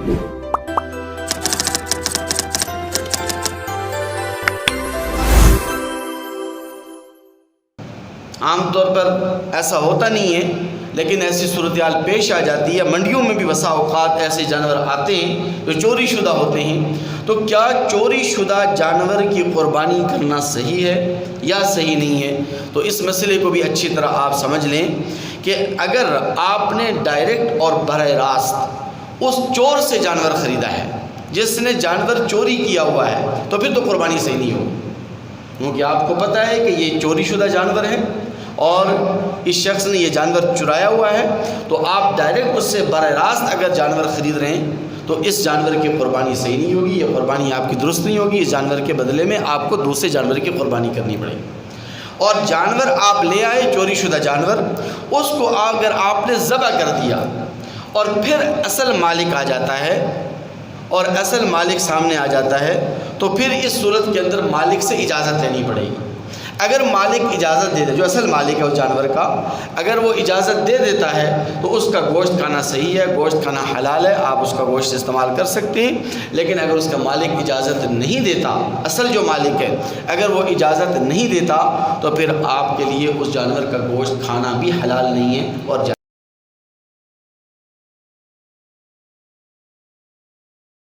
عام طور پر ایسا ہوتا نہیں ہے، لیکن ایسی صورتحال پیش آ جاتی ہے۔ منڈیوں میں بھی بسا اوقات ایسے جانور آتے ہیں جو چوری شدہ ہوتے ہیں، تو کیا چوری شدہ جانور کی قربانی کرنا صحیح ہے یا صحیح نہیں ہے؟ تو اس مسئلے کو بھی اچھی طرح آپ سمجھ لیں کہ اگر آپ نے ڈائریکٹ اور براہ راست اس چور سے جانور خریدا ہے جس نے جانور چوری کیا ہوا ہے، تو پھر تو قربانی صحیح نہیں ہوگی، کیونکہ آپ کو پتہ ہے کہ یہ چوری شدہ جانور ہے اور اس شخص نے یہ جانور چرایا ہوا ہے، تو آپ ڈائریکٹ اس سے براہ راست اگر جانور خرید رہے ہیں تو اس جانور کی قربانی صحیح نہیں ہوگی، یہ قربانی آپ کی درست نہیں ہوگی۔ اس جانور کے بدلے میں آپ کو دوسرے جانور کی قربانی کرنی پڑے گی۔ اور جانور آپ لے آئے چوری شدہ جانور، اس کو اگر آپ نے ذبح کر دیا اور پھر اصل مالک آ جاتا ہے اور اصل مالک سامنے آ جاتا ہے، تو پھر اس صورت کے اندر مالک سے اجازت لینی پڑے گی۔ اگر مالک اجازت دے دے، جو اصل مالک ہے اس جانور کا، اگر وہ اجازت دے دیتا ہے تو اس کا گوشت کھانا صحیح ہے، گوشت کھانا حلال ہے، آپ اس کا گوشت استعمال کر سکتے ہیں۔ لیکن اگر اس کا مالک اجازت نہیں دیتا، اصل جو مالک ہے اگر وہ اجازت نہیں دیتا، تو پھر آپ کے لیے اس جانور کا گوشت کھانا بھی حلال نہیں ہے اور